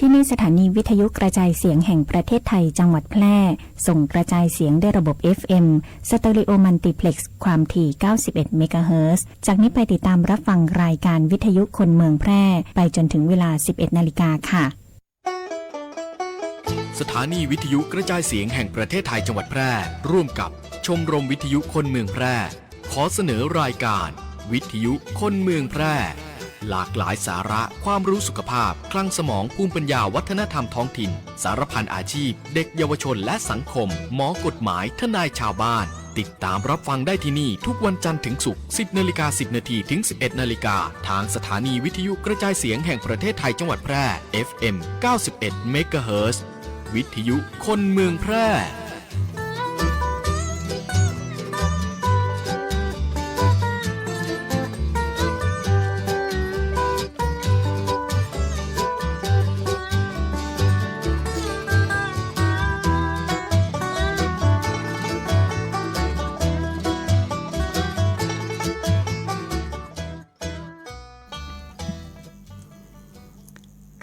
ที่นี่สถานีวิทยุกระจายเสียงแห่งประเทศไทยจังหวัดแพร่ส่งกระจายเสียงด้วยระบบ FM สเตอริโอมัลติเพล็กซ์ความถี่91เมกะเฮิรตซ์จากนี้ไปติดตามรับฟังรายการวิทยุคนเมืองแพร่ไปจนถึงเวลา 11 นาฬิกาค่ะสถานีวิทยุกระจายเสียงแห่งประเทศไทยจังหวัดแพร่ร่วมกับชมรมวิทยุคนเมืองแพร่ขอเสนอรายการวิทยุคนเมืองแพร่หลากหลายสาระความรู้สุขภาพคลังสมองภูมิปัญญาวัฒนธรรมท้องถิ่นสารพันอาชีพเด็กเยาวชนและสังคมหมอกฎหมายทนายชาวบ้านติดตามรับฟังได้ที่นี่ทุกวันจันทร์ถึงศุกร์ 10:10 นถึง 11:00 นทางสถานีวิทยุกระจายเสียงแห่งประเทศไทยจังหวัดแพร่ FM 91เมกะเฮิรตซ์วิทยุคนเมืองแพร่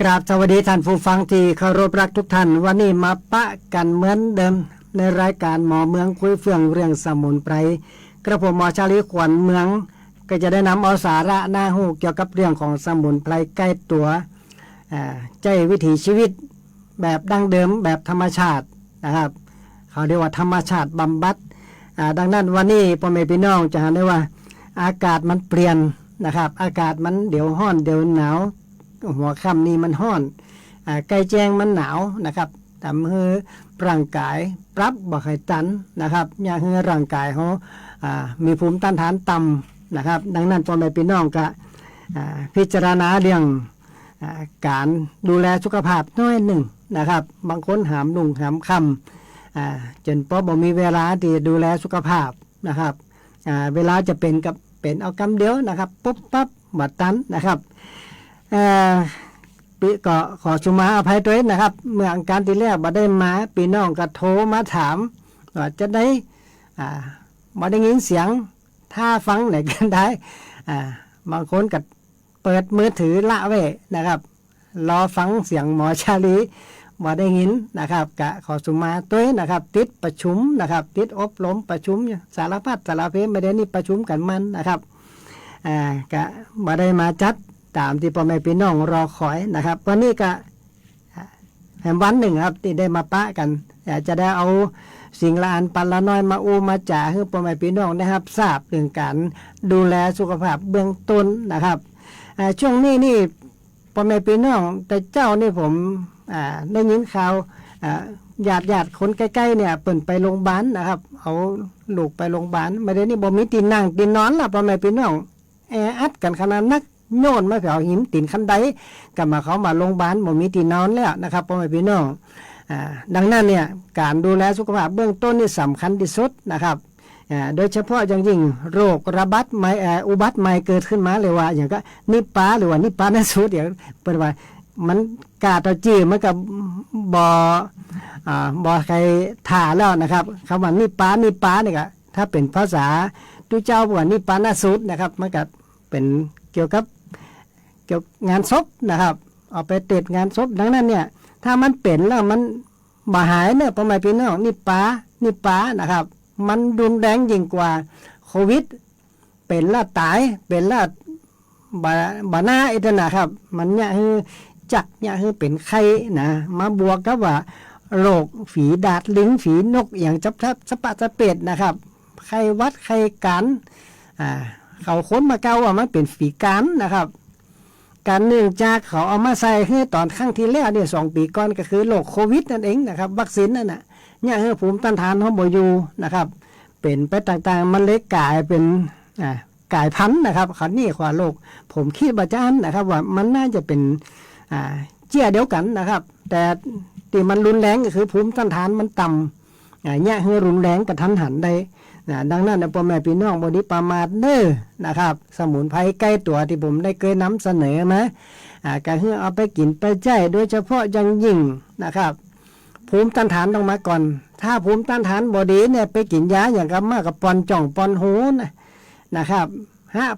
กราบสวัสดีท่านผู้ฟังที่เคารพรักทุกท่านวันนี้มาปะกันเหมือนเดิมในรายการหมอเมืองคุยเฟื่องเรื่องสมุนไพรกระผมหมอชาลีขวัญเมืองก็จะได้นำเอาสาระน่าฮู้เกี่ยวกับเรื่องของสมุนไพรใกล้ตัวใจวิถีชีวิตแบบดั้งเดิมแบบธรรมชาตินะครับเขาเรียกว่าธรรมชาติบำบัดดังนั้นวันนี้พ่อแม่พี่น้องจะเห็นได้ว่าอากาศมันเปลี่ยนนะครับอากาศมันเดี๋ยวร้อนเดี๋ยวหนาวหัวค่ำนี่มันร้อนใกล้แจ้งมันหนาวนะครับทำให้ร่างกายปรับบ่ให้ตันนะครับอยากให้ร่างกายเขามีภูมิต้านทานต่ำนะครับดังนั้นพ่อแม่พี่น้องก็พิจารณาเรื่องการดูแลสุขภาพน้อยหนึ่งนะครับบางคนหามลุ่งหามค่ำจนพอบ่มีเวลาที่ดูแลสุขภาพนะครับเวลาจะเป็นกับเป็นเอากำเดียวนะครับปุ๊บปั๊บบัดตันนะครับปีก็ขอชุมาอภัยด้วยนะครับเมื่ออาการที่แรกบ่ได้มาพี่น้องก็โทรมาถามว่าจะได้บ่ได้ยินเสียงถ้าฟังไหนกันได้บางคนก็เปิดมือถือละไว้นะครับรอฟังเสียงหมอชาลีบ่ได้ยินนะครับก็ขอชุมาด้วยนะครับติดประชุมนะครับติดอบรมประชุมสารพัดสารเพไม่ได้นี่ประชุมกันมันนะครับก็บ่ได้มาจัดตามที่พ่อแม่พี่น้องรอคอยนะครับวันนี้ก็แห่งวันหนึ่งครับที่ได้มาปะกันจะได้เอาสิ่งละอันปันละน้อยมาอูมาจ่าให้พ่อแม่พี่น้องนะครับทราบเรื่องการดูแลสุขภาพเบื้องต้นนะครับช่วงนี้นี่พ่อแม่พี่น้องแต่เจ้านี่ผมได้ยินข่าวญาติคนใกล้ๆเนี่ยเปิ่นไปโรงพยาบาลนะครับเอาลูกไปโรงพยาบาลไม่ได้นี่บ่มีตีนนั่งตีนนอนล่ะพ่อแม่พี่น้องอัดกันขนาดนักโยนมาเอาหินตีนคันใดก็มาเขามาโรงพยาบาลบ่มีตีนนอนแล้วนะครับพ่อแม่พี่น้องดังนั้นเนี่ยการดูแลสุขภาพเบื้องต้นนี่สำคัญที่สุดนะครับโดยเฉพาะอย่างยิ่งโรคระบาดใหม่อุบัติใหม่เกิดขึ้นมาเลยว่าอย่างก็นิปาหรือว่านิปานะสุดเดี๋ยวเปิดว่ามันกาตะจี้มันกับบ่ใครถ่าแล้วนะครับคำว่านิปาเนี่ยก็ถ้าเป็นภาษาตุเจ้าบอกว่านิปานะสุดนะครับมันก็เป็นเกี่ยวกับงานศพนะครับเอาไปติดงานศพดังนั้นเนี่ยถ้ามันเป็นแล้วมันบ่หายเนี่ยพ่อแม่พี่น้องนิปานะครับมันรุนแรงยิ่งกว่าโควิดเป็นแล้วตายเป็นแล้วบ่หน้าอีกนะครับมันเนี่ยคือจักเนี่ยคือเป็นไข้นะมาบวกกับว่าโรคฝีดาษลิงฝีนกอย่างจับสปะสะเป็ดนะครับไข้วัดไข้กันเขาค้นมาเก้าว่ามันเป็นฝีกันนะครับการเนื่องจากเขาเอามาใส่ให้ตอนครั้งที่แล้วเนี่ย2 ปีก่อนก็คือโรคโควิดนั่นเองนะครับวัคซีนนั่นน่ะเนี่ยคือภูมิต้านทานเขาบ่อยู่นะครับเป็นไปต่างๆมันเลยกลายเป็นกลายพันธุ์นะครับคราวนี้กว่าโรคผมคิดว่าจะอันนะครับว่ามันน่าจะเป็นเจี้ยเดียวกันนะครับแต่ที่มันรุนแรงก็คือภูมิต้านทานมันต่ำเนี่ยคือรุนแรงกระทันหันได้ดังนั้นพ่อแม่พี่น้องบ่ได้ประมาทเด้อนะครับสมุนไพรใกล้ตัวที่ผมได้เคยนำเสนอมาก็คือเอาไปกินไปใจโดยเฉพาะอย่างยิ่งนะครับภูมิต้านทานต้องมาก่อนถ้าภูมิต้านทานบ่ดีเนี่ยไปกินยาอย่างกับมากกับปอนจ่องปอนหูนะครับ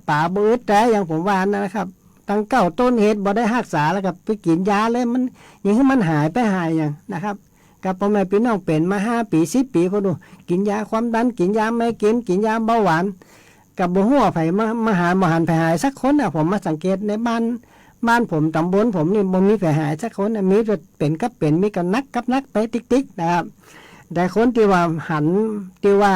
ป่าบืดแต่อย่างผมว่านะครับ ตั้งเก้าต้นเหตุบ่ได้รักษาแล้วก็ไปกินยาเลยมันอย่างที่มันหายไปหายอย่างนะครับกับพ่อแม่พี่น้องเป็นมา5 ปี10 ปีพอดูกินยาความดันกินยาไม่กินยาเบาหวานกับบ่ฮู้ว่าไผมาหาบ่หันไผหายสักคนน่ะผมมาสังเกตในบ้านผมตำบลผมนี่บ่มีไผหายสักคนมีแต่เป็นกับเป็นมีกันนักไปติ๊กๆนะครับแต่คนที่ว่าหันที่ว่า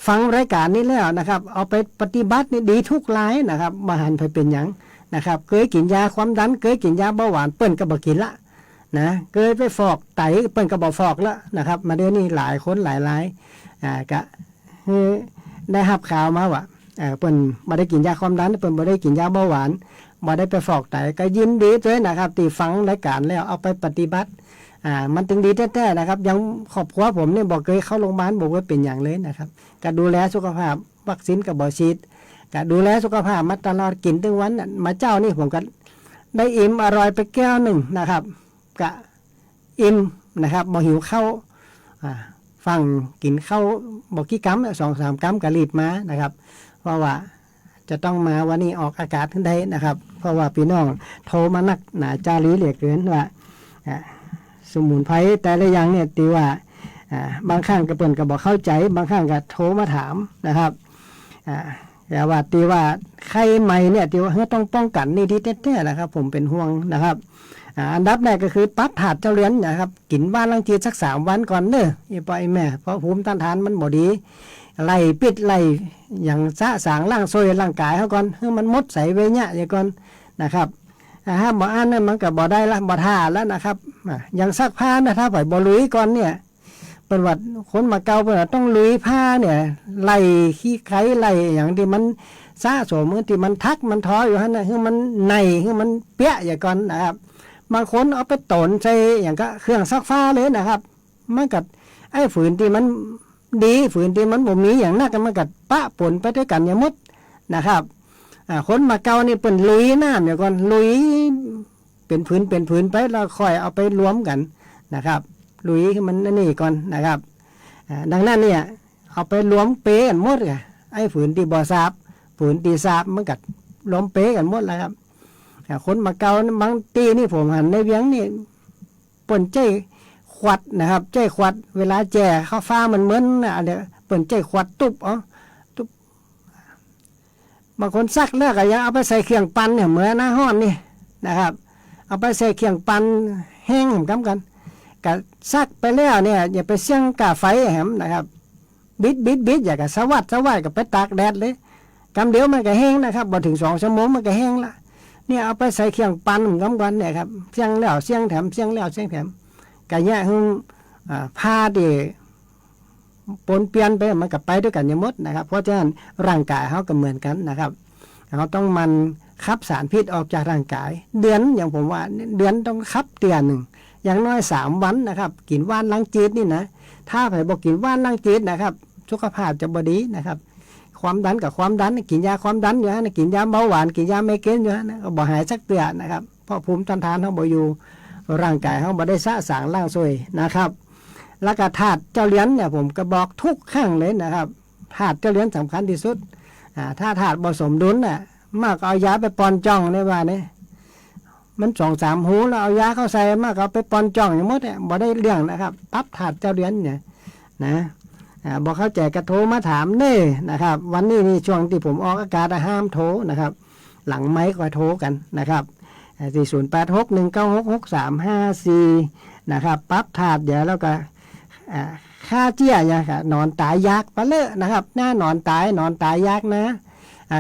ฟังรายการนี้แล้วนะครับเอาไปปฏิบัตินี่ดีทุกรายนะครับบ่หันไผเป็นหยังนะครับเคยกินยาความดันเคยกินยาเบาหวานเปิ้นก็บ่กินละนะเคยไปฟอกไตเปิ้นก็บ่ฟอกละนะครับมาเดี๋ยวนี้หลายคนหลายก็ได้รับข่าวมาว่าเปิ้นบ่ได้กินยาความดันเปิ้นบ่ได้กินยาเบาหวานบ่ได้ไปฟอกไตก็ยินดีด้วยนะครับที่ฟังรายการแล้วเอาไปปฏิบัติมันถึงดีแท้ๆนะครับยังครอบครัวผมเนี่ยบ่เคยเข้าโรงพยาบาลบ่เคยเป็นอย่างเลยนะครับก็ดูแลสุขภาพวัคซีนก็บ่ฉีดก็ดูแลสุขภาพมาตลอดกินทุกวันมาเจ้านี่ผมก็ได้อิ่มอร่อยไปแก้วหนึ่งนะครับก็อิ่มนะครับบ่หิวข้าวฟังกินข้าวบ่กี่กรัม2-3 กรัมก็รีบมานะครับเพราะว่าจะต้องมาวันนี้ออกอากาศได้นะครับเพราะว่าพี่น้องโทรมานักหนาจารีเหลือเกินว่าสมุนไพรแต่ละอย่างเนี่ยตีว่าบางครั้งก็เปิ้นก็บ่เข้าใจบางครั้งก็โทรมาถามนะครับแต่ว่าตีว่าไข้ใหม่เนี่ยตีว่าต้องป้องกันนี่ที่แท้ๆนะครับผมเป็นห่วงนะครับอันดับแรกก็คือปรับถาดเจ้าเรือนนะครับกินว่านลังจีสัก3 วันก่อนเด้ออีปอยแม่เพราะภูมิต้านทานมันบ่ดีไล่ปิดไล่อย่างสะสางร่างซอยร่างกายเขาก่อนให้มันมดใสเวญะอย่างก่อนนะครับถ้าบ่อ่านนั่นมันก็บ่ได้ละบ่ท่าแล้วนะครับอย่างซักผ้านะถ้าปล่อยบ่ลุยก่อนเนี่ยเป็นวัดคนมาเก่าเพิ่นต้องลุยผ้าเนี่ยไล่ขี้ไข่ไล่อย่างที่มันสะสมที่มันทักมันท้ออยู่หั่นน่ะคือมันในคือมันเปียอย่างก่อนนะครับบางคนเอาไปตนใส่อย่างก็เครื่องซักผ้าเลยนะครับมันก็ไอ้ฝืนที่มันดีฝืนที่มันบ่มีอย่างนั้นก็มันก็ปะปนไปด้วยกันอย่างหมดนะครับคนมาเก่านี่เปิ้นลุยน้ำอย่างก่อนลุยเป็นผืนไปแล้วค่อยเอาไปรวมกันนะครับลุยคือมันนี่ก่อนนะครับดังนั้นเนี่ยเอาไปรวมเปกันหมดอ่ะไอ้ฝืนที่บ่ทราบฝืนที่ทราบมันก็รวมเปกันหมดแล้วครับคนมาเก่าบางตีนี่ผมหันในเวียงนี่เปิ้นใจขวัดนะครับใจขวัดเวลาแจ่ข้าวฟ้ามันเหมือนอะไรเปิ้นใจขวัดตุบบางคนซักแล้วก็ยังเอาไปใส่เครื่องปั่นเนี่ยเหมือนหน้าห้อนนี่นะครับเอาไปใส่เครื่องปั่นแห้งเหมือนกันก็ซักไปแล้วเนี่ยอย่าไปเสี่ยงกาไฟแหมนะครับบิดอย่าก็สวัดก็ไปตากแดดเลยกำเดียวมันก็แห้งนะครับบ่ถึง2 ชั่วโมงมันก็แห้งละเนี่ยเอาไปใส่เครื่องปั่นเหมือนกันเนี่ยครับเสี่ยงแล้วเสี่ยงแถมเสี่ยงแล้วเสี่ยงแถมก็แยกผ้าที่ปนเปลี่ยนไปมันก็ไปด้วยกันอย่างหมดนะครับเพราะฉะนั้นร่างกายเขาก็เหมือนกันนะครับเขาต้องมันขับสารพิษออกจากร่างกายเดือนอย่างผมว่าเดือนต้องขับเตือนหนึ่งอย่างน้อย3 วันนะครับกินว่านล้างจีดนี่นะถ้าใครบอกกินว่านล้างจีดนะครับสุขภาพจะบดีนะครับความดันกับความดันกินยาความดันอยู่นะกินยาเบาหวานกินยาไมเกรนอยู่นะก็บ่หายสักเตือนนะครับเพราะภูมิต้านทานเขาบ่อยู่ร่างกายเขาบ่ได้สะสางร่างซวยนะครับแล้วก็ธาตุเจ้าเหรียญเนี่ยผมก็บอกทุกครั้งเลยนะครับธาตุเจ้าเหรียญสำคัญที่สุดถ้าธาตุบ่สมดุลน่ะมากเอายาไปปอนจ้องในว่านี่มัน2-3 หูแล้วเอายาเข้าใส่มากเอาไปปอนจ้องอย่างหมดเนี่ยบ่ได้เรื่องนะครับปั๊บธาตุเจ้าเหรียญเนี่ยนะบอกเข้าใจกระโทรมาถามเน่นะครับวันนี้นี่ช่วงที่ผมออกอากาศห้ามโทรนะครับหลังไมค์ก็โทรกันนะครับที่0861966354นะครับปั๊บถาดเดี๋ยวแล้วก็ค่าเจี้ยอย่างค่ะนอนตายยากปะเลอะนะครับหน้านอนตายยากนะ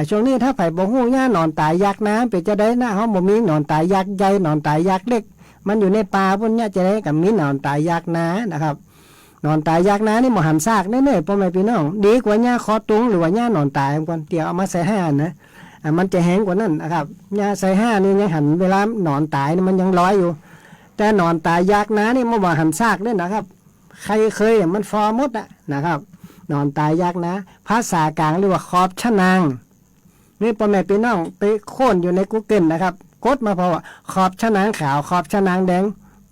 ช่วงนี้ถ้าไผบ่ฮู้หน้านอนตายยากนะเป็นจะได้หน้าเฮาบ่มีนอนตายยากใหญ่นอนตายยากเล็กมันอยู่ในป่าพุ่นเนี่ยจะได้กับมีนอนตายยากนะนะครับนอนตายยากนะนี่บ่หันซากแน่ๆพ่อแม่พี่น้องดีกว่าหญ้าคอตุงหรือว่าหญ้านอนตายก่อนเดี๋ยวเอามาใส่ห่านะมันจะแห้งกว่านั้นนะครับหญ้าใส่ห่านี่ยังหันเวลานอนตายนี่มันยังร้อยอยู่แต่นอนตายยากนะนี่มันบ่หันซากเด้นะครับใครเคยมันฟอหมดนะครับนอนตายยากนะภาษากลางเรียกว่าขอบชะนางนี่พ่อแม่พี่น้องไปโค่นอยู่ใน Google นะครับกดมาเพราะว่าขอบชะนางขาวขอบชะนางแดง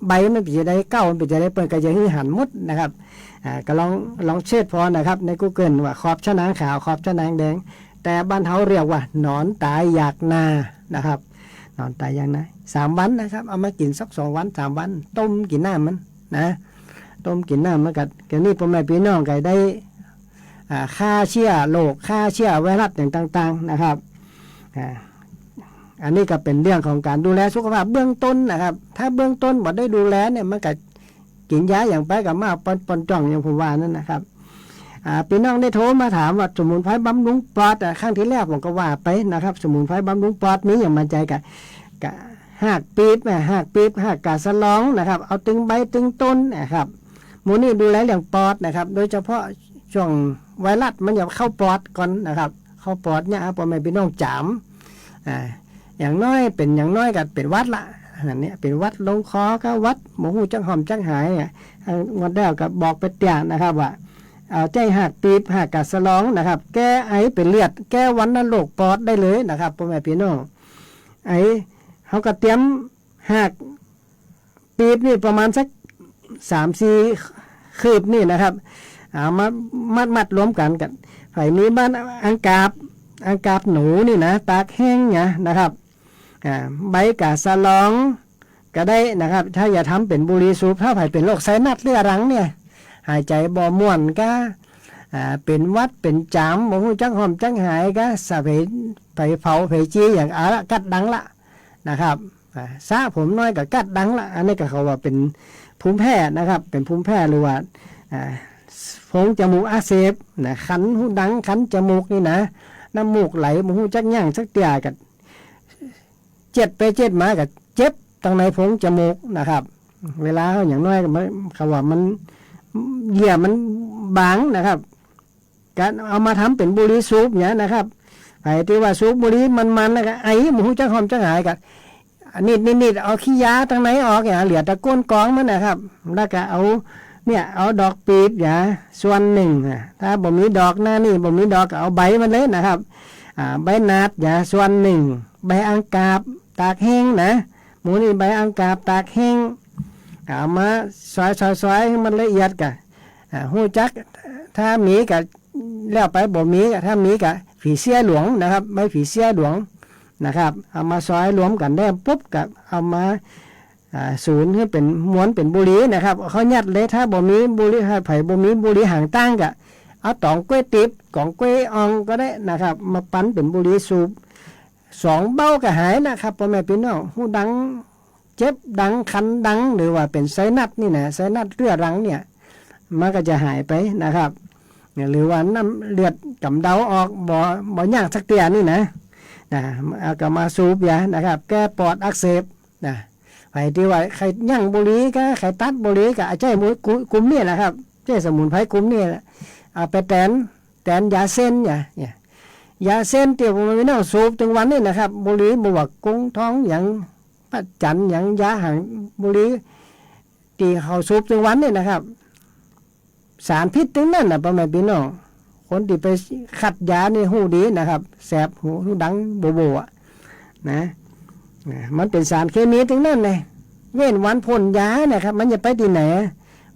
ใบมันเป็นจะได้เก้ามันเป็นจะได้เปิดก็จะให้หันมุดนะครับก็ลองเช็ดพอนะครับใน Google ว่าขอบชะนางขาวขอบชะนางแดงแต่บ้านเฮาเรียกว่าหนอนตายยากนานะครับ นอนตายอย่างนะ3 วันนะครับเอามากินสัก2 วัน3 วันต้มกินน้ำมันนะต้มกินน้ำมันก็นี่พ่อแม่พี่น้องก็ได้ฆ่าเชื้อโรคฆ่าเชื้อไวรัสอย่างต่างๆนะครับอันนี้ก็เป็นเรื่องของการดูแลสุขภาพเบื้องต้นนะครับถ้าเบื้องต้นบ่ได้ดูแลเนี่ยมันก็กินยาอย่างไปกับมาปนจ่องอย่างผมว่านั่นนะครับพี่น้องได้โทรมาถามว่าสมุนไพรบำรุงปอดครั้งที่แรกผมก็ว่าไปนะครับสมุนไพรบำรุงปอดนี้อย่างมั่นใจกับหากปี๊บหากกาสะลองนะครับเอาตึงใบตึงต้นนะครับหมูนี่ดูแลเรื่องปอดนะครับโดยเฉพาะช่วงไวรัสมันอย่าเข้าปอดก่อนนะครับเข้าปอดเนี่ยพ่อแม่พี่น้องจามอย่างน้อยเป็นอย่างน้อยก็เป็นวัดละอันนี้เป็นวัดลงคอก็วัดหมูหูจังหอมจังหายวันแรกก็บอกไปเตียนะครับว่าเอาใจหักปีบหักกาสะลองนะครับแก้ไอเป็นเลือดแก้วันโรคปอดได้เลยนะครับพ่อแม่พี่น้องไอเขาก็เตรียมหักปีบนี่ประมาณสัก3-4 คืบนี่นะครับเอามามัดรวมกันไผ่มีบ้านอังกาบหนูนี่นะตากแห้งเนี่ยนะครับใบกาสะลองก็ได้นะครับถ้าอย่าทำเป็นบุหรี่สูบถ้าไผ่เป็นโรคไซนัสเรื้อรังเนี่ยหายใจบ่ม่วนก็เป็นวัดเป็นจามบ่ฮู้จักหอมจักหายก็สะไปเผาไปจี้อย่างกัดดังละนะครับซะผมน้อยก็กัดดังละอันนี้ก็เขาว่าเป็นภูมิแพ้นะครับเป็นภูมิแพ้หรือว่าโพรงจมูกอักเสบนะคันหูดังคันจมูกนี่นะน้ำมูกไหลบ่ฮู้จักหยังสักเตียก็เจ็ดไปเจ็ดมาก็เจ็บตรงในโพรงจมูกนะครับเวลาเขาอย่างน้อยก็เขาว่ามันเหยื่อมันบางนะครับการเอามาทำเป็นบุหรี่สูบเนี่ยนะครับไอ้ที่ว่าสูบบุหรี่มันๆแล้วก็ไอ้หมูจังหอมจังหายกันนิดเอาขี้ยาทางไหนออกเหลือตะก้นกองมันนะครับแล้วก็เอาดอกปีบส่วนหนึ่งถ้าบ่มีดอกหน้านี่บ่มีดอกก็เอาใบมันเลยนะครับใบนาดส่วนหนึ่งใบอังกาบตากแห้งนะหมูนี่ใบอังกาบตากแห้งเอามาซอยให้มันละเอียดกันหูจักถ้ามีกับแล้วไปบ่มีกับถ้ามีกับผีเสี้ยหลวงนะครับใบผีเสี้ยหลวงนะครับเอามาซอยรวมกันได้ปุ๊บกับเอามาศูนย์ให้เป็นม้วนเป็นบุหรี่นะครับเขายัดเลยถ้าบ่มีบุหรี่ไผ่บ่มีบุหรี่ห่างตั้งกับเอาตองกล้วยติบของกล้วยอ่องก็ได้นะครับมาปั้นเป็นบุหรี่สูบ2 เบ้าก็หายนะครับพ่อแม่พี่น้องหูดังเจ็บดังคันดังหรือว่าเป็นไซนัสนี่นะไซนัสเรื้อรังเนี่ยมันก็จะหายไปนะครับหรือว่าน้ำเลือดกำเดาออกบ่ยากสักเตียนี่นะเอาก็มาสูบยานะครับแก้ปอดอักเสบนะไปที่ว่าใครยั่งบุหรี่ก็ใครตัดบุหรี่ก็ใจมุ้ยกลุ่มนี่แหละครับใจสมุนไพรกลุ่มนี่เอาไปแตนยาเส้นยาเส้นเตียวผมไม่ต้องสูบถึงวันนี้นะครับบุหรี่บวกกุ้งท้องอย่างปัจจันอย่างยาหางบุหรี่ตีเขาสูบถึงวันนี้นะครับสารพิษถึงนั่นนะพ่อแม่พี่น้องคนที่ไปขัดยานี่หูดีนะครับแสบหูดังโบนะมันเป็นสารเคมีถึงนั่นเลยเว้นวันพ่นยานะครับมันจะไปที่ไหน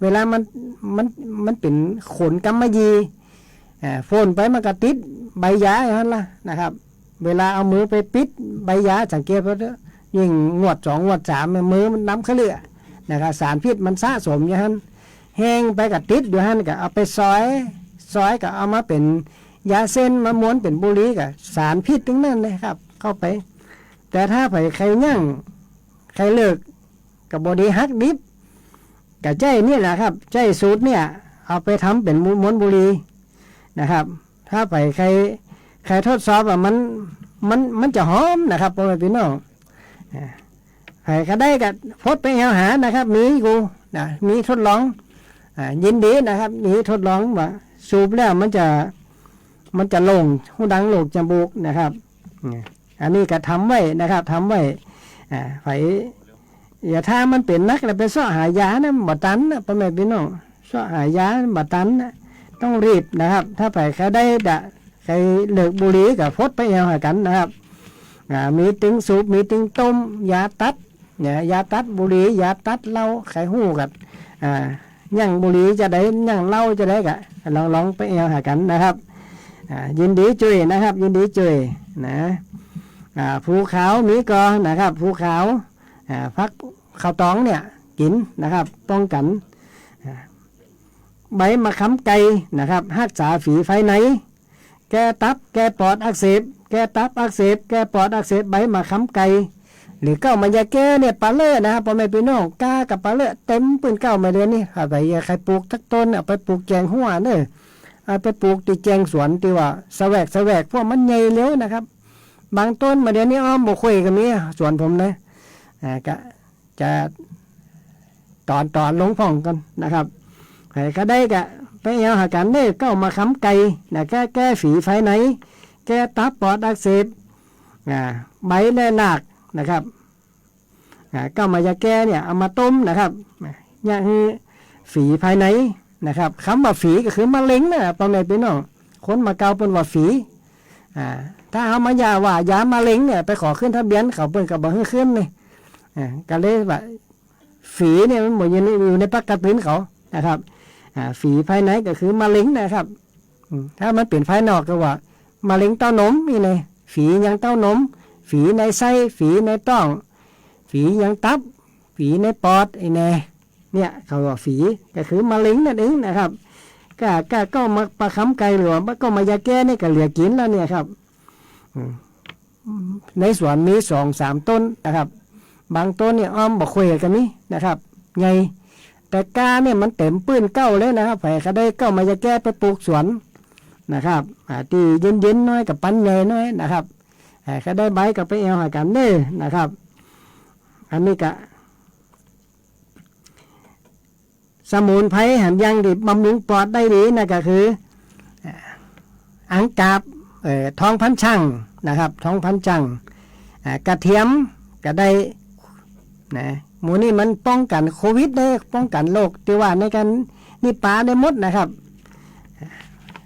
เวลามันเป็นขนกำมะยีพ่นไปมันก็ติดใบยาอย่างนั้นล่ะนะครับเวลาเอามือไปปิดใบยาสังเกตว่ายิ่งงวด2 งวด 3มือมันน้ำขลื่อนะครับสารพิษมันสะสมอย่างนั้นแห้งไปกับติดอยู่ฮั่นก็เอาไปซอยก็เอามาเป็นยาเส้นมาม้วนเป็นบุหรี่กับสารพิษทั้งนั้นเลยครับเข้าไปแต่ถ้าไปใครยั่งใครเลิกกับบดีฮักดิบกับใจนี่แหละครับใจสูตรเนี่ยเอาไปทำเป็นม้วนบุหรี่นะครับถ้าไปใครทดสอบว่ามันจะหอมนะครับพ่อแม่พี่น้องใครก็ได้กับพดไปเอาหานะครับมีกูมีทดลองยินดีนะครับมีทดลองว่าสูบแล้วมันจะลงหูดังโหลกจมูกนะครับอันนี้ก็ทำไว้นะครับทำไว้ไปอย่าถ้ามันเป็นนักแล้วไปซ่อหายานะบ่ตันนะพ่อแม่พี่น้องซ่อหายาบ่ตันนะต้องรีบนะครับถ้าไปใครได้ใครเลิกบุหรี่กับพดไปเอาหากันนะครับมีตึงสูบมีตึงต้มยาตัดยาตัดบุหรี่ยาตัดเหล้าไข่หู้กับยั่งบุหรี่จะได้ยั่งเหล้าจะได้กะลองไปเอาหากันนะครับยินดีจุยนะครับยินดีจุยนะ ภูขาวมีก็นะครับภูขาวพักข้าวตองเนี่ยกินนะครับป้องกันใบมะขามไก่นะครับรักษาฝีไฟในแก้ตับแก้ปอดอักเสบแก้ตับอักเสบแก้ปอดอักเสบใบมะขามไก่หรือเก้ามายาแก้เนี่ยปลาเล่นะครับพ่อแม่พี่น้องกากับปลาเล่เต็มปืนเก้ามาเรียนนี่อะไรใครปลูกทักต้นเอาไปปลูกแจงหัวเนอะเอาไปปลูกตีแจงสวนตีว่าแสวกพวกมันใหญ่เลี้ยวนะครับบางต้นมาเดี๋ยวนี้อ้อมบ่คุยกันมีสวนผมนะก็จะตอนลงพ่องกันนะครับใครก็ได้ก็ไปเอาหากันเนี่ยเก้ามาค้ำไก่นะแก้ฝีไฟไหนแก้ตับปอดอักเสบใบแล่ลากนะครับเก้ามายาแก้เนี่ยเอามาต้มนะครับอย่างฝีภายในนะครับคำว่าฝีก็คือมะเร็งนะพ่อแม่พี่น้องคนมาเกาเป็นว่าฝีถ้าเอามายามะเร็งเนี่ยไปขอขึ้นทะเบียนเขาเปิ้นกับบ่ให้ขึ้นเลยก็เลยว่าฝีเนี่ยมันอยู่ในปากกระตื้นเขานะครับฝีภายในก็คือมะเร็งนะครับถ้ามันเปลี่ยนภายนอกก็ว่ามะเร็งเต้านมนี่เลยฝียังเต้านมฝีในไส้ฝีในต้องฝียังตับฝีในปอดไอ้แน่เนี่ยเขาว่าฝีก็คือมะเร็งนั่นเองนะครับก็มาประคำไก่หรือว่าก็มายาแก้นี่ก็เหลือกินแล้วเนี่ยครับในสวนมี2-3 ต้นนะครับบางต้นเนี่ยอ้อมบอกคุยกันนี่นะครับไงแต่กาเนี่ยมันเต็มปื้นเก้าเลยนะครับไผ่ก็ได้เก้ามายาแก้ไปปลูกสวนนะครับที่เย็นๆน้อยกับปันใหญ่น้อยนะครับก็ได้ใบกับไปเอาหากันเน่นะครับอันนี้ก็สมุนไพรหันยังดิบำรุงปอดได้ดีนะก็คืออังกาบทองพันช่างนะครับทองพันช่างกระเทียมก็ได้นะหมูนี่มันป้องกันโควิดได้ป้องกันโรคที่ว่าในการนี่ปลาได้หมดนะครับ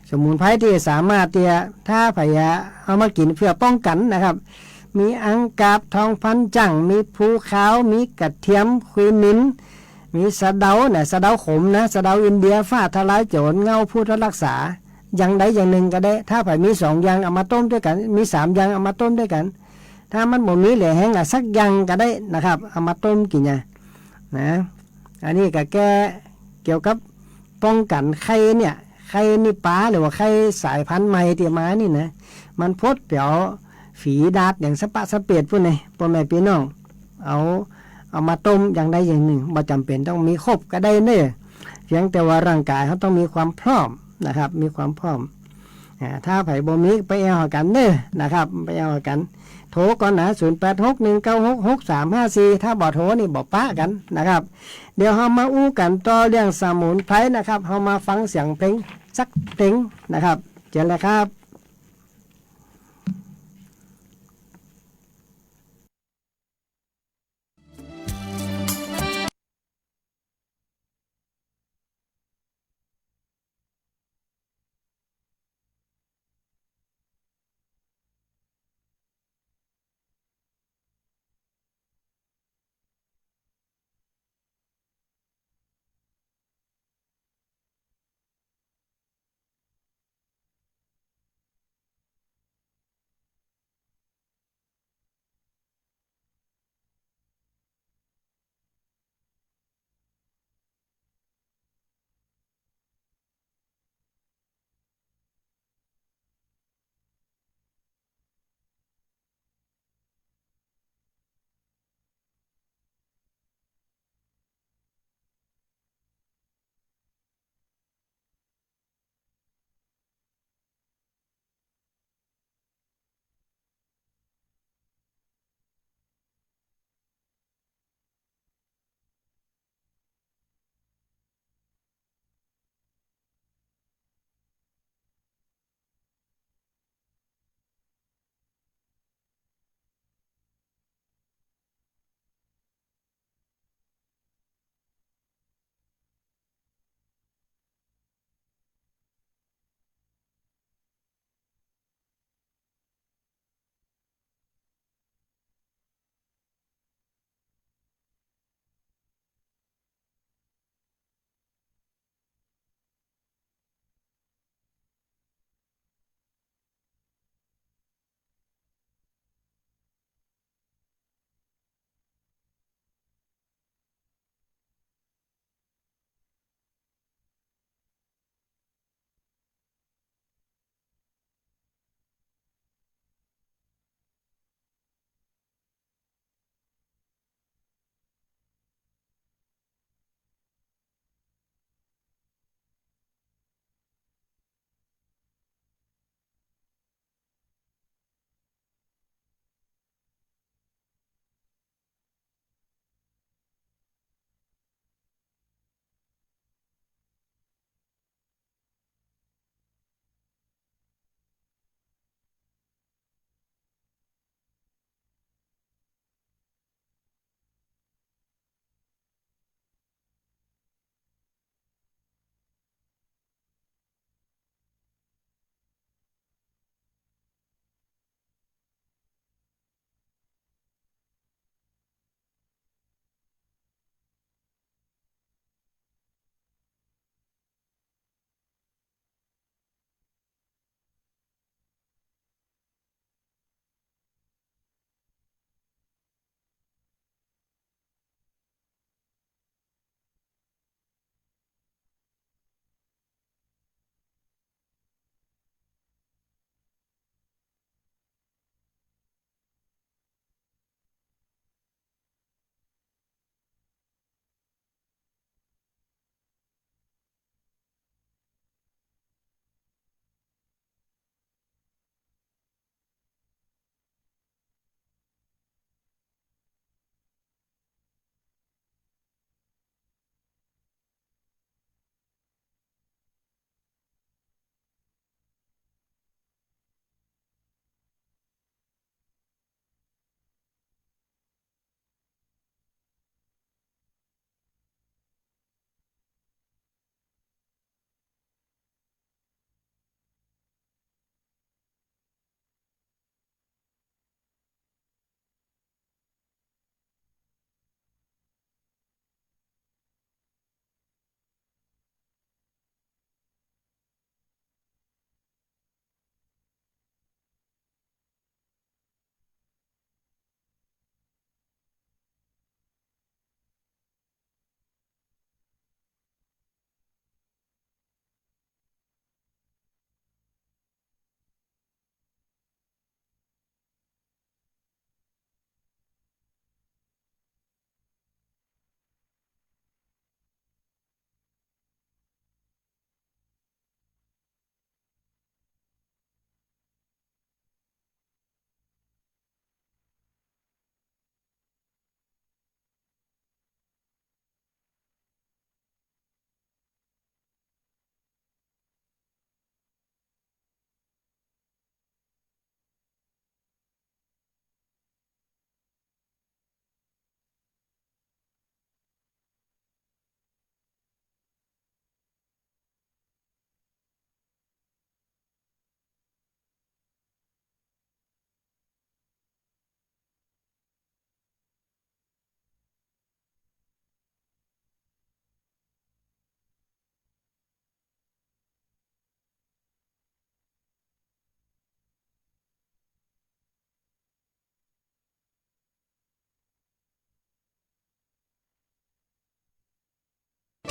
สมุนไพรที่สามารถที่ถ้าพยาเอามากินเพื่อป้องกันนะครับมีอังกาบทองพันจังมีภูขาวมีกระเทียมคุยมินมีสะเดาเนี่ยสะเดาขมนะสะเดาอินเดียฟ้าทลายโจรเงาพุทธรักษาอย่างใดอย่างหนึ่งก็ได้ถ้าผ่มี2 อย่างเอามาต้มด้วยกันมี3 อย่างเอามาต้มด้วยกันถ้ามันบ่มีเหลือแห้งสักอย่างก็ได้นะครับเอามาต้มกินนะอันนี้ก็แก้เกี่ยวกับป้องกันไข้เนี่ยไข้นี่ปลาหรือว่าไข้สายพันธุ์ใหม่ที่มานี่นะมันพดเปียวฝีดาดอย่างสปะสเปียดพวกนี้พ่อแม่พี่น้องเอามาต้มอย่างใดอย่างหนึ่งบ่จำเป็นต้องมีครบก็ได้เน้อเพียงแต่ว่าร่างกายเขาต้องมีความพร้อมนะครับมีความพร้อมถ้าไผ่บ่มีไปเอากันเน้อนะครับไปเอากันโทรก่อนนะ0861966354ถ้าบ่โทรนี่บ่ป้ากันนะครับเดี๋ยวเรามาอู้กันต่อเรื่องสมุนไพรนะครับเรามาฟังเสียงเพลงสักเพลงนะครับเจอเลยครับ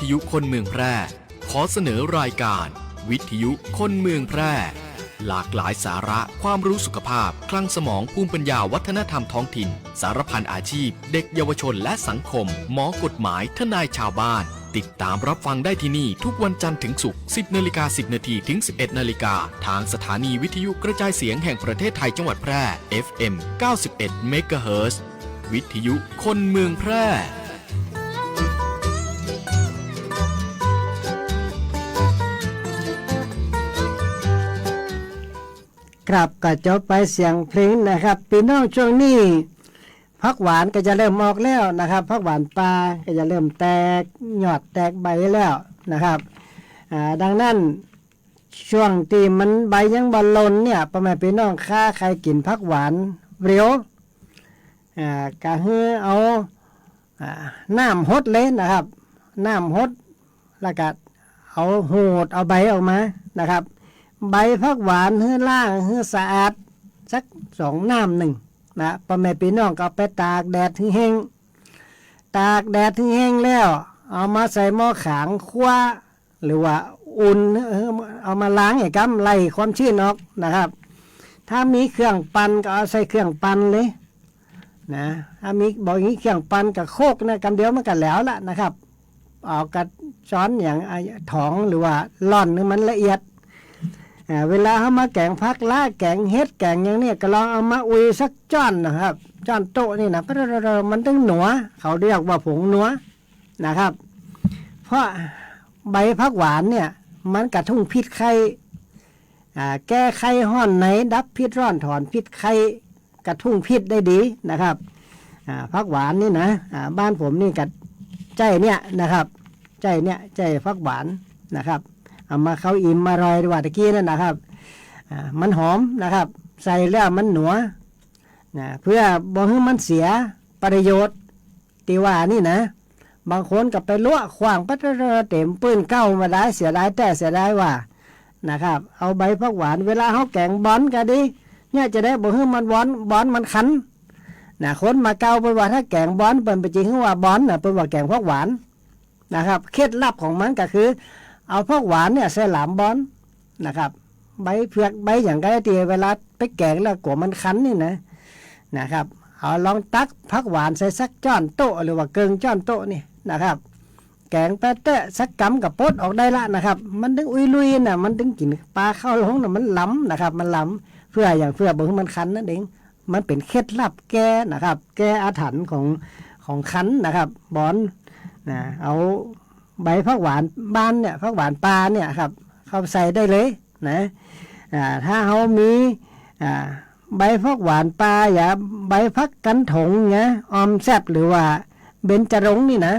ทยุคนเมืองแพร่ขอเสนอรายการวิทยุคนเมืองแพร่หลากหลายสาระความรู้สุขภาพคลังสมองภูมิปัญญาวัฒนธรรมท้องถิ่นสารพันอาชีพเด็กเยาวชนและสังคมหมอกฎหมายทนายชาวบ้านติดตามรับฟังได้ที่นี่ทุกวันจันทร์ถึงศุกร์ 10:10 นถึง 11:00 นทางสถานีวิทยุกระจายเสียงแห่งประเทศไทยจังหวัดแพร่ FM 91 เมกะเฮิรตซ์ วิทยุคนเมืองแพร่ ครับก็จบไปเสียงเพลงนะครับพี่น้องช่วงนี้ผักหวานก็จะเริ่มออกแล้วนะครับผักหวานปลาก็จะเริ่มแตกยอดแตกใบแล้วนะครับดังนั้นช่วงที่มันใบยังบอลลนเนี่ยพ่อแม่พี่น้องค่าใครกินผักหวานเร็วก็คือเอาน้ำฮดเลยนะครับน้ำฮดแล้วก็เอาโหดเอาใบออกมานะครับใบผักหวานให้ล่างให้สะอาดสัก2 น้ำหนึ่งนะพ่อแม่พี่น้องก็เอาไปตากแดดให้แห้งตากแดดให้แห้งแล้วเอามาใส่หม้อขางคั่วหรือว่าอุ่นเอามาล้างไอ้กัมไล่ความชื้นออกนะครับถ้ามีเครื่องปั่นก็เอาใส่เครื่องปั่นเลยนะถ้ามีบอกอย่างนี้เครื่องปั่นกับโคกนะกำเดียวมันก็แล้วละนะครับเอากระช้อนอย่างถองหรือว่าล่อนให้มันละเอียดเวลาเขามาแกงผักล่าแกงเฮ็ดแกงอย่างนี้ก็ลองเอามาอุยสักจ้อนนะครับจ้อนโต๊ะนี่นะมันต้องหนัวเขาเรียกว่าผงหนัวนะครับเพราะใบผักหวานเนี่ยมันกระทุ้งพิษไข้แก้ไข้ห้อนไหนดับพิษร้อนถอนพิษไข้กระทุ้งพิษได้ดีนะครับผักหวานนี่นะบ้านผมนี่กับใจเนี่ยนะครับใจผักหวานนะครับเอามาเข้าอิ่มอร่อยดีกว่าตะกี้นั่นนะครับมันหอมนะครับใส่แล้วมันหนัวเพื่อบ่ให้มันเสียประโยชน์ที่ว่านี่นะบางคนก็ไปลวกขว้างปัดเต็มปืนเก้ามาได้เสียดายแต่เสียดายว่านะครับเอาใบผักหวานเวลาเขาแกงบอนก็ดีเนี่ยจะได้บ่ให้มันบอนมันคันคนมาเกาเป็นว่าถ้าแกงบอนเป็นไปจริงว่าบอนเป็นว่าแกงผักหวานนะครับเคล็ดลับของมันก็คือเอาผักหวานเนี่ยใส่หลามบอนนะครับใบเผือกใบอย่างไรตีเวลาไปแกงแล้วกลัวมันคันนี่นะครับเอาลองตักผักหวานใส่สักจ้อนโต๊ะหรือว่าเกิงจ้อนโต๊ะนี่นะครับแกงแปะเตะสักกำกับปดออกได้ละนะครับมันถึงอุยลุยน่ะมันถึงกินปลาเข้าลงน่ะมันล้ำนะครับมันล้ำเพื่อบ่ให้มันคันนั่นเองมันเป็นเคล็ดลับแก้นะครับแก้อาถรรพ์ของคันนะครับบอนเอาใบผักหวานบ้านเนี่ยผักหวานปลาเนี่ยครับเข้าใส่ได้เลยนะถ้าเขามีใบผักหวานปลาอย่าใบผักกันถงเนี่ยออมแซบหรือว่าเบญจรงค์นี่นะ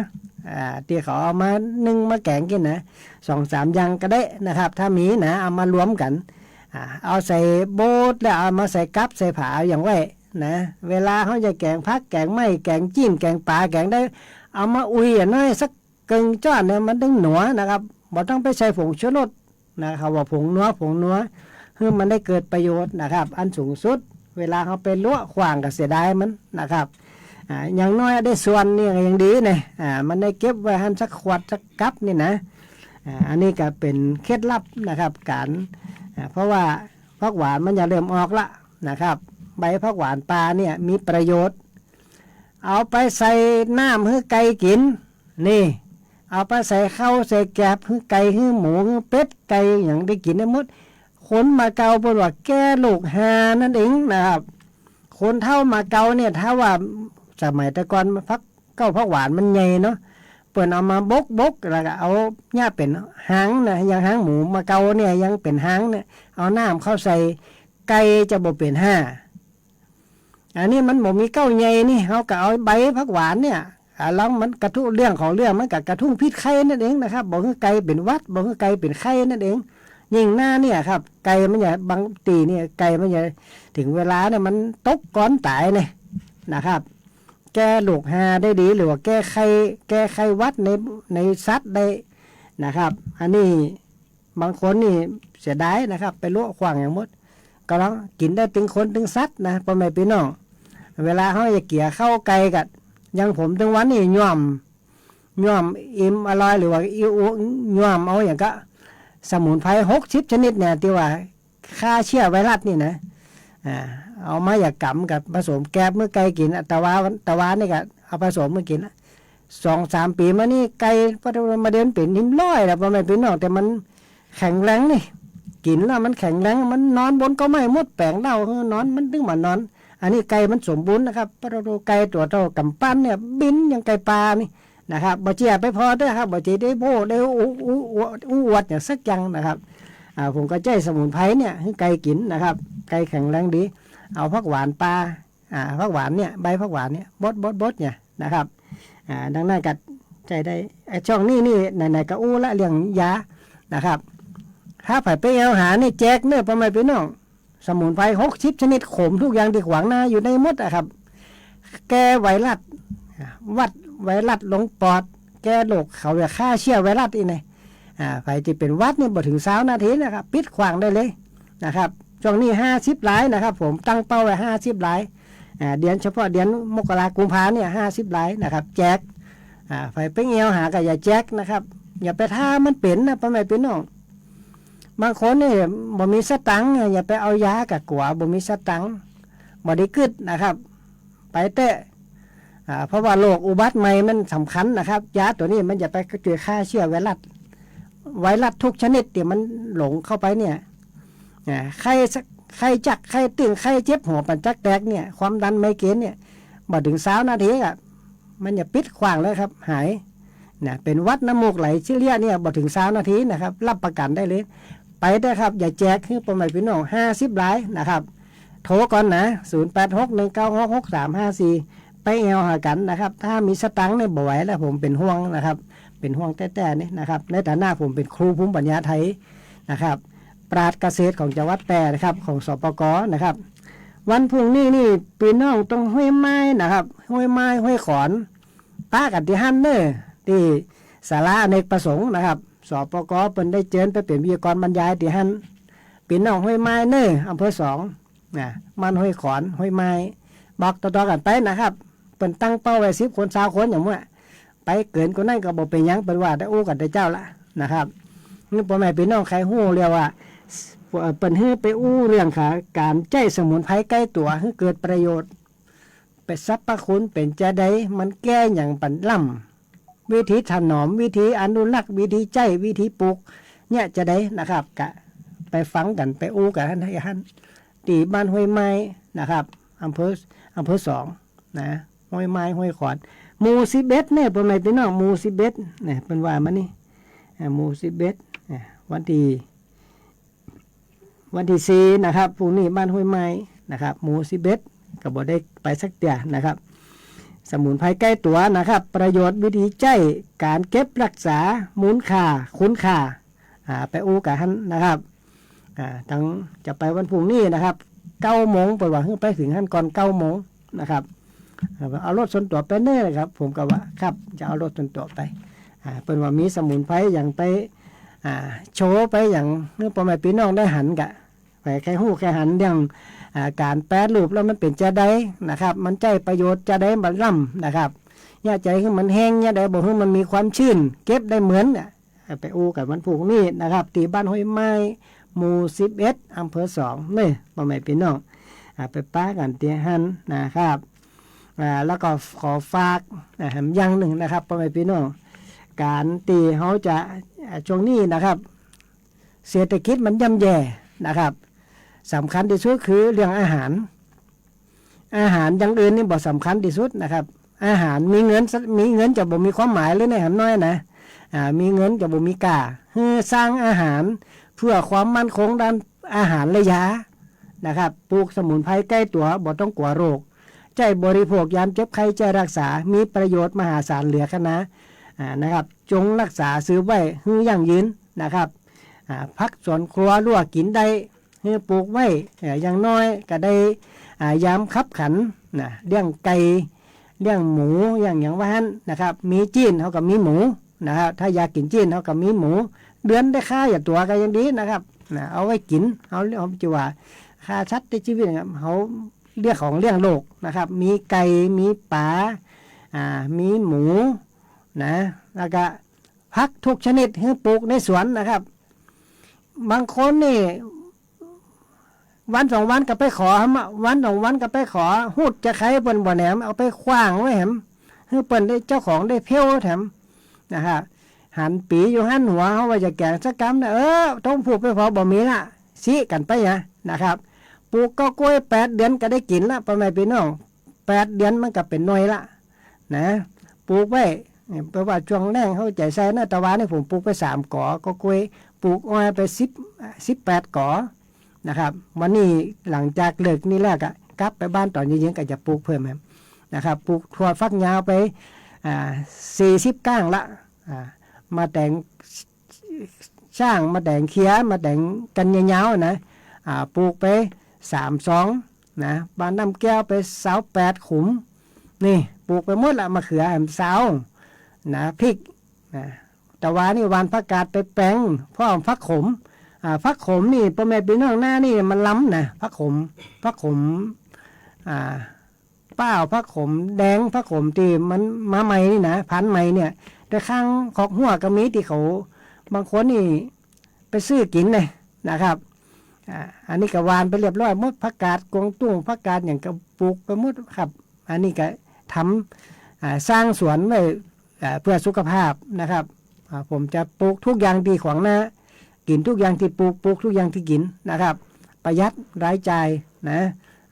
ที่เขาเอามานึ่งมาแกงกินนะ2-3 อย่างก็ได้นะครับถ้ามีนะเอามารวมกันเอาใส่โบดแล้วเอามาใส่กับใส่ผาอย่างไว้นะเวลาเขาจะแกงผักแกงไม่แกงจิ้มแกงปลาแกงได้เอามาอุยอย่างน้อยสักเกิงจ้อนเนี่ยมันต้องหนัวนะครับบ่ต้องไปใส่ผงชูรสนะครับว่าผงนัวเพื่อมันได้เกิดประโยชน์นะครับอันสูงสุดเวลาเขาไปลวกขวางกับเสียดายมันนะครับอย่างน้อยได้ส่วนนี่อย่างดีเนี่ยมันได้เก็บไว้หันสักขวดสักกัปนี่นะอันนี้ก็เป็นเคล็ดลับนะครับการเพราะว่าผักหวานมันจะเริ่มออกละนะครับใบผักหวานปลาเนี่ยมีประโยชน์เอาไปใส่น้ำให้ไก่กินนี่เอาไปใส่ข้าวใส่แกบให้ไก่ให้หมูให้เป็ดไก่อย่างได้กินได้หมดคนมาเกาเป็นว่าแก้โรคหานั่นเองนะครับคนเท่ามาเกาเนี่ยถ้าว่าสมัยแต่ก่อนผักหวานมันใหญ่เนาะเปิ่นเอามาบกแล้วก็เอาเนี่ยเป็นหางนะอย่างหางหมูมาเกาเนี่ยยังเป็นหางเนี่ยเอาน้ำเข้าใส่ไก่จะบ่เป็นห้าอันนี้มันบ่มีเก้าใหญ่นี่เขาก็เอาใบผักหวานเนี่ยแล้วมันกระทุ้เรื่องของเรื่องมันกับกระทุ้งพิษไข้นั่นเองนะครับบ่คือไก่เป็นวัดบ่คือไก่เป็นไข้นั่นเองยิ่งหน้าเนี่ยครับไก่มันอย่าบางตีเนี่ยไก่มันอย่าถึงเวลาเนี่ยมันตกก้อนตายเนี่ยนะครับแก้โรคหาได้ดีหรือว่าแก้ไข้วัดในสัตว์ได้นะครับอันนี้บางคนนี่เสียดายนะครับไปลวกขวางอย่างหมดก็ลองกินได้ถึงคนถึงสัตว์นะพ่อแม่พี่น้องเวลาเขาจะเกี่ยเข้าไก่กันยังผมถึงวันนี้ย่อม ย่อมอิ่มอร่อยหรือว่าย่อมเอาอย่างก็สมุนไพร60ชนิดเนี่ยที่ว่าฆ่าเชื้อไวรัสนี่นะเอามาอยากกำกับผสมแกบเมื่อไก่กินตะวานี่ก็เอาผสมเมื่อกิน2-3 ปีมานี่ไก่มาเดินเป็นหิมร้อยแล้วบ่แม่นพี่น้องแต่มันแข็งแรงนี่กินแล้วมันแข็งแรงมันนอนบนก็ไม่มดแปลงเน่านอนมันถึงมานอนอันนี้ไก่มันสมบูรณ์นะครับเพราะเราไก่ตัวเท่ากำปั้นเนี่ยบินอย่างไก่ปลานี่นะครับบ่เจียไปพอเด้อครับบ่เจียได้โบได้อวดอย่างสักอย่างนะครับผมก็ใจสมุนไพรเนี่ยให้ไก่กินนะครับไก่แข็งแรงดีเอาผักหวานปลาผักหวานเนี่ยใบผักหวานเนี่ยบดเนี่ยนะครับดังนั้นก็ใจได้ช่องนี้ไหนๆก็อู้ละเรื่องยานะครับถ้าไปเอาหานี่แจกเนื้อประมาณพี่น้องสมุนไพร60ชนิดขมทุกอย่างที่ขวางหน้าอยู่ในหมดอะครับแก้ไวรัสวัดไวรัสลงปอดแก้โรคเขาจะฆ่าเชื้อไวรัสอีกไงไปที่เป็นวัดนี่บ่ถึง20 นาทีนะครับปิดขวางได้เลยนะครับช่วงนี้50หลายนะครับผมตั้งเป้าไว้50หลายเดือนเฉพาะเดือนมกราคมกุมภาเนี่ย50หลายนะครับแจกไปเอวหาก็อย่าแจกนะครับอย่าไปท่ามันเป็นนะพ่อแม่พี่น้องบางคนนี่บ่มีสตังค์อย่าไปเอายากับกลัวบ่มีสตังค์บ่ได้กึดนะครับไปเตะเพราะว่าโรคอุบัติใหม่มันสำคัญนะครับยาตัวนี้มันจะไปช่วยฆ่าเชื้อไวรัสทุกชนิดที่มันหลงเข้าไปเนี่ยไข้จักไข้ตึงไข้เจ็บหัวปันจักแตกเนี่ยความดันไมเกรนเนี่ยบ่ถึง20 นาทีอ่ะมันจะปิดขวางเลยครับหายนะเป็นวัดน้ำมูกไหลเชื้อเลียเนี่ยบ่ถึง20 นาทีนะครับรับประกันได้เลยไปได้ครับอย่าแจกคือประมาณพี่น้อง50หลายนะครับโทรก่อนนะ0861966354ไปแอวหากันนะครับถ้ามีสตังค์เนี่ยบ่ไหวแล้วผมเป็นห่วงนะครับเป็นห่วงแต่นี่นะครับในฐานะผมเป็นครูภูมิปัญญาไทยนะครับปราชญ์เกษตรของจังหวัดแพร่นะครับของสปก.นะครับวันพรุ่งนี้นี่พี่น้องต้องห้วยไม้นะครับห้วยไม้ห้วยขอนป้ากันที่ฮั่นเนอร์ที่ศาลาอเนกประสงค์นะครับสปก.เปิ้นได้เชิญไปเป็นวิทยากรบรรยายที่ฮั่นพี่น้องห้วยไม้เนอร์อำเภอ2มันห้วยขอนห้วยไม้บอกต่อๆกันไปนะครับเปิ้นตั้งเป้าไว้10 คน20 คนอย่างว่าไปเกินกว่านั้นก็บ่เป็นหยังเปิ้นว่าได้อู้กันได้เจ้าละนะครับนี่พ่อแม่พี่น้องใครฮู้เรียกว่าเปิ้นฮื้อไปอู้เรื่องขาการใจสมุนไพรใกล้ตัวให้เกิดประโยชน์เป็นสรรพคุณเป็นจะได้มันแก้อย่างปันล่ำวิธีถนอมวิธีอนุรักษ์วิธีใจวิธีปลูกเนี่ยจะได้นะครับกะไปฟังกันไปอู้กันท่านตีบ้านห้วยไม้นะครับอำเภอ2นะห้วยไม้ห้วยขอนหมู่11เนี่ยพ่อแม่พี่น้องหมู่11เนี่ยเพิ่นว่ามานี่หมู่11วันที่4นะครับพรุ่งนี้บ้านห้วยไม้นะครับหมู่11ก็บ่ได้ไปสักเตียนะครับสมุนไพรใกล้ตัวนะครับประโยชน์วิธีใจการเก็บรักษามูลค่าคุณค่าไปอู้กับท่านนะครับทั้งจะไปวันพรุ่งนี้นะครับ9 โมงไปว่าไปถึงท่านก่อน9 โมงนะครับเอารถส่วนตัวไปเน่เลยครับผมก็ว่าครับจะเอารถส่วนตัวไปเป็นว่ามีสมุนไพรอย่างไปโชว์ไปอย่างเนื้อประมาณพี่น้องได้หันกะไปแค่หู้แค่หันเรื่องการแปรรูปแล้วมันเป็นจะได้นะครับมันใจประโยชน์จะได้บรรล่ำนะครับอย่าใจให้มันแห้งอย่าได้บอกให้มันมีความชื้นเก็บได้เหมือนไปอู้กับมันผูกนี่นะครับตีบ้านห้วยไม้หมู่11อำเภอ2นี่ประมาณพี่น้องไปป้ากันเตียหันนะครับแล้วก็ขอฝากอย่างหนึ่งนะครับประมาณพี่น้องการตีเขาจะช่วงนี้นะครับเศรษฐกิจมันย่ำแย่นะครับสำคัญที่สุดคือเรื่องอาหารอย่างอื่นนี่บ่สำคัญที่สุดนะครับอาหารมีเงินจะบ่มีความหมายเลยในหำน้อยนะมีเงินจะบ่มีค่าสร้างอาหารเพื่อความมั่นคงด้านอาหารระยะนะครับปลูกสมุนไพรใกล้ตัวบ่ต้องกลัวโรคใจบริโภคยามเจ็บไข้ใจรักษามีประโยชน์มหาศาลเหลือคณะนะครับจงรักษาซื้อไว้ให้ยั่งยืนนะครับพักสวนครัวรั่วกินได้ให้ปลูกไว้อย่างน้อยก็ได้ยามคับขันเลี้ยงไก่เลี้ยงหมูอย่างว่านั้นนะครับมีจีนเขาก็มีหมูนะครับถ้าอยากกินจีนเขาก็มีหมูเดือนได้ค่าอย่าตัวก็ยังดีนะครับเอาไว้กินเอาจิว่าค่าชัดในชีวิตนะครับเขาเรียกของเลี้ยงโลกนะครับมีไก่มีปลามีหมู นะแล้วก็ผักทุกชนิดให้ปลูกในสวนนะครับบางคนนี่วันสองวันก็ไปขอวันสองวันก็ไปขอหูดจะไข่เปิ้นบ่แหนมเอาไปขว้างไว้แหมให้เปิ้นได้เจ้าของได้เพี้ยวแถมนะครับหันปีอยู่หันหัวเขาว่าจะแกงสักกำนะต้องผูกไปพอบ่มีละซี้กันไปนะครับปลูกก็กล้วย8 เดือนก็ได้กินละพ่อแม่พี่น้อง8 เดือนมันก็เป็นหน่วยละนะปลูกไว้เพราะว่าช่วงแรกเขาใจใส่นะตะวันนี่ผมปลูกไป3 กอก็กล้วยปลูกอ้อยไป18 กอนะครับวันนี้หลังจากเลิกนี่แล้วก็กลับไปบ้านตอนเย็นๆก็จะปลูกเพิ่มนะครับปลูกถั่วฟักยาวไป40 ก้างละมาแต่งช่างมาแต่งเคียมาแต่งกันยาวๆนะปลูกไป32นะบ้านน้ำแก้วไป28 ขุมนี่ปลูกไปหมดละมะเขือสาวนะพริกนะแต่ว่านี่วานผักกาดไปแปลงพ่อฟักขมฟักขมนี่พ่อแม่พี่น้องหน้านี่มันล้ำนะฟักขมเป้าฟักขมแดงฟักขมที่มันมาใหม่นี่นะพันธุ์ใหม่เนี่ยแต่ข้างขอกหัวก็มีที่เขาบางคนนี่ไปซื้อกินเลยนะครับอันนี้ก็วานไปเรียบร้อยหมดผักกาดกวางตุ้งผักกาดอย่างก็ปลูกไปหมดครับอันนี้ก็ทำสร้างสวนไว้เพื่อสุขภาพนะครับผมจะปลูกทุกอย่างที่ขวางหน้ากินทุกอย่างที่ปลูกทุกอย่างที่กินนะครับประหยัดรายจ่ายนะ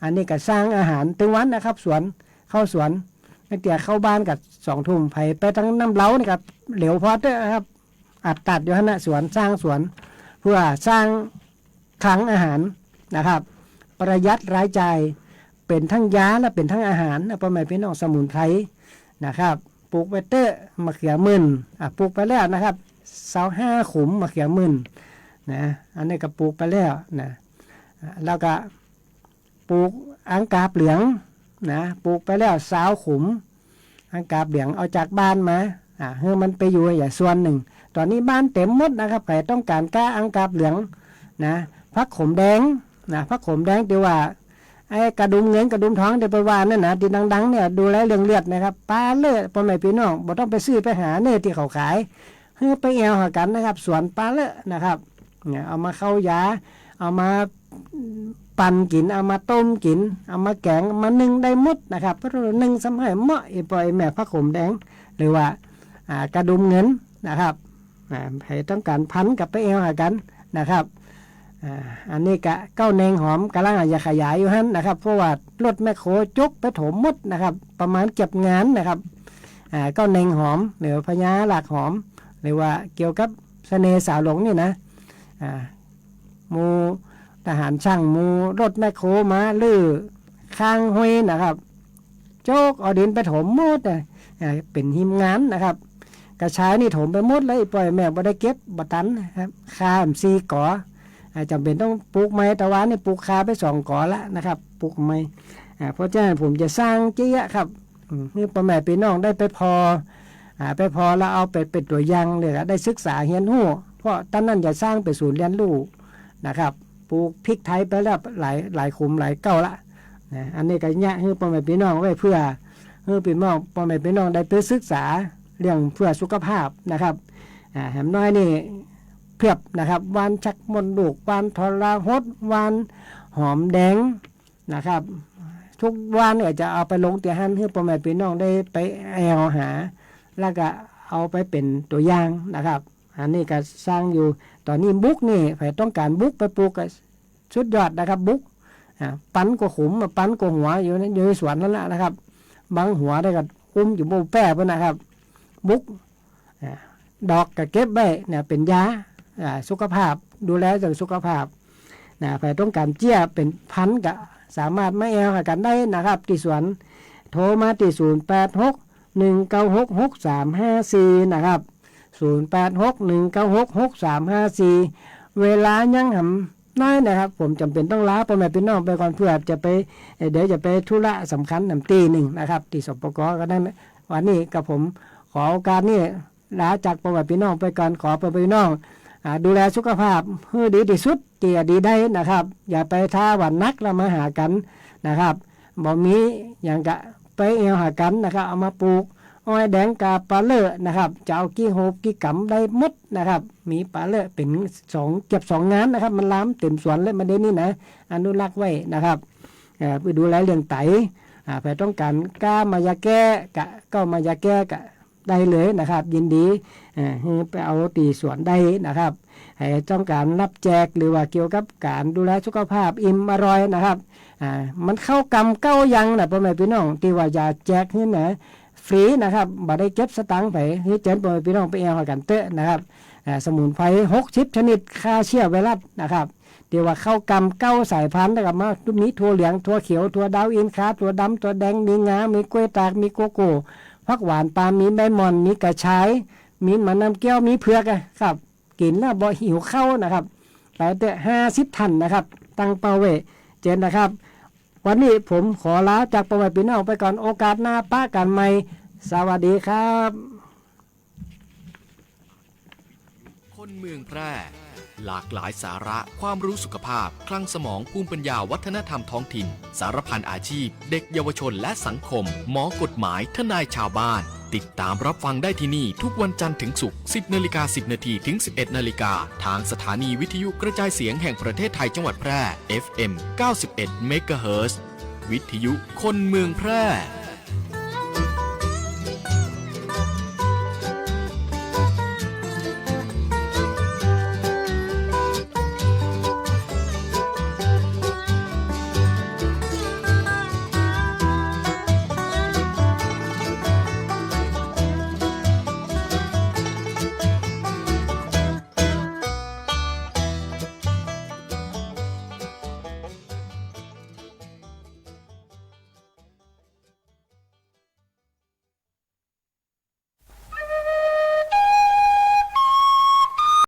อันนี้ก็สร้างอาหารตึงวันนะครับสวนเข้าสวนตั้งแต่เข้าบ้านกับ2 ทุ่มไปทั้งน้ำเล้านี่ครับเหลวพอดนะครับอัดตัดอยู่ฮะนะสวนสร้างสวนเพื่อสร้างคลังอาหารนะครับประหยัดรายจ่ายเป็นทั้งยาและเป็นทั้งอาหารพ่อแม่พี่น้องสมุนไพรนะครับปลูกไปมะเขือมื่นปลูกไปแล้วนะครับ25 ขุมมะเขือมื่นนะอันนี้ก็ปลูกไปแล้วนะแล้วก็ปลูกอังกาบเหลืองนะปลูกไปแล้ว20 ขุมอังกาบเหลืองเอาจากบ้านมาให้มันไปอยู่อย่างส่วนหนึ่งตอนนี้บ้านเต็มหมดนะครับใครต้องการก้าอังกาบเหลืองนะผักขมแดงนะผักขมแดงที่ว่าไอ้กระดุมเงินกระดุมทองเดี๋ยวไปว่านั่นนะที่ดังๆเนี่ยดูแลเรื่องเลือดนะครับปลาเลือดพ่อแม่พี่น้องบ่ต้องไปซื้อไปหาเนื้อที่เขาขายให้ไปแอวหากันนะครับสวนปลาเลือดนะครับเนี่ยเอามาเข้ายาเอามาปั่นกินเอามาต้มกินเอามาแกงมานึ่งได้หมดนะครับเพราะนึ่งสมัยเหมาะปล่อยแม่ผักขมแดงหรือว่ากระดุมเงินนะครับให้ต้องการพันกับไปแอวหากันนะครับอันนี้กะเก้าแนงหอมกำลังจะขยายอยู่ฮั่นนะครับเพราะว่ารถแมคโครจกไปถมหมดนะครับประมาณเก็บงานนะครับเก้าแนงหอมหรือพญาหลากหอมหรือว่าเกี่ยวกับเสน่ห์สาวหลงนี่นะมูทหารช่างมูรถแมคโครมาลื้อข้างห้วยนะครับโจกเอาดินไปถมหมดเป็นหิมงานนะครับกระชายนี่ถมไปหมดเลยปล่อยแม่บ่ได้เก็บบ่ตันนะครับข้าม4 กอจำเป็นต้องปลูกไม้ตะวันนี่ปลูกคาไป2 กอละนะครับปลูกไม้เพราะฉะนั้นผมจะสร้างเจี๊ยครับนี่พ่อแม่พี่น้องได้ไปพอแล้วเอาเป็นตัวอย่างเลยได้ศึกษาเรียนรู้เพราะตอนนั้นจะสร้างเป็นศูนย์เรียนรู้นะครับปลูกพริกไทยไปแล้วหลายขุมหลายเก้าละอันนี้ก็เนี่ยให้พ่อแม่พี่น้องไว้เพื่อให้พี่น้องพ่อแม่พี่น้องได้ไปศึกษาเรื่องเพื่อสุขภาพนะครับแหมน้อยนี่เพียบนะครับวานชักมนลูกวานทรหดวานหอมแดงนะครับทุกวานเนี่ยจะเอาไปลงเตียหันให้พ่อแม่พี่น้องได้ไปแอวหาแล้วก็เอาไปเป็นตัวอย่างนะครับอันนี้ก็สร้างอยู่ตอนนี้บุกนี่ใครต้องการบุกไปปลูกก็สุดยอดนะครับบุกปั้นกว่าขุมปั้นกว่าหัวอยู่ในสวนนั่นแหละนะครับบางหัวได้ก็อุ้มอยู่บนแป้บนะครับบุกดอกก็เก็บไว้เนี่ยเป็นยาสุขภาพดูแลเรื่องสุขภาพใครต้องการเจี้ยเป็นพันก็สามารถมาแอลกันได้นะครับที่สวนโทรมาที่0861966354นะครับ0861966354เวลายังหำน้อยนะครับผมจำเป็นต้องลาพ่อแม่พี่น้องไปก่อนเพื่อจะไปเดี๋ยวจะไปธุระสำคัญตีหนึ่งนะครับที่สปก.ก็ได้วันนี้กับผมขอโอกาสนี่ลาจากพ่อแม่พี่น้องไปก่อนขอพ่อแม่พี่น้องดูแลสุขภาพให้ดีที่สุดเกี่ยดีได้นะครับอย่าไปท้าวันนักแล้วมาหากันนะครับบ่มีอย่างกะไปเอวหากันนะครับเอามาปลูก อ้อยแดงกาปลาเลอะนะครับจะเอากี่โหบกี่กำได้หมดนะครับมีปลาเลอะเป็นเก็บ2 งานนะครับมันล้ำเต็มสวนเลยมาเดี๋ยวนี้นะอนุรักษ์ไว้นะครับไปดูแลเรื่องไตไปต้องการกล้ามายาแก้กะก็มายาแก้กะได้เลยนะครับยินดีไปเอาตีสวนได้นะครับให้ต้องการรับแจกหรือว่าเกี่ยวกับการดูแลสุขภาพอิ่มอร่อยนะครับมันเข้ากำเก้ายังนะพ่อแม่พี่น้องที่ว่าอย่าแจกนี่นะฟรีนะครับบ่ได้เก็บสตังค์ไปนี่เจนพ่อแม่พี่น้องไปเอากันเตอะนะครับสมุนไพร60 ชนิดฆ่าเชื้อไวรัสนะครับเดี๋ยวว่าเข้ากำ9 สายพันธุ์นะครับมาทุกนี้ถั่วเหลืองถั่วเขียวถั่วดาวอินคาถั่วดำถั่วแดงมีงามีกล้วยตากมีโกโก้ผักหวานปาล์มมีใบมอนมีกระชายมีมะนาวแก้วมีเผือกครับกินแล้วบ่หิวข้าวนะครับไปแต่50 ทันนะครับตั้งเป้าไว้เจนนะครับวันนี้ผมขอลาจากพ่อแม่พี่น้องไปก่อนโอกาสหน้าป้ากันใหม่สวัสดีครับ คนเมืองแพร่หลากหลายสาระความรู้สุขภาพคลังสมองภูมิปัญญาวัฒนธรรมท้องถิ่นสารพันอาชีพเด็กเยาวชนและสังคมหมอกฎหมายทนายชาวบ้านติดตามรับฟังได้ที่นี่ทุกวันจันทร์ถึงศุกร์ 10:10 นถึง 11:00 นทางสถานีวิทยุกระจายเสียงแห่งประเทศไทยจังหวัดแพร่ FM 91 เมกะเฮิรตซ์วิทยุคนเมืองแพร่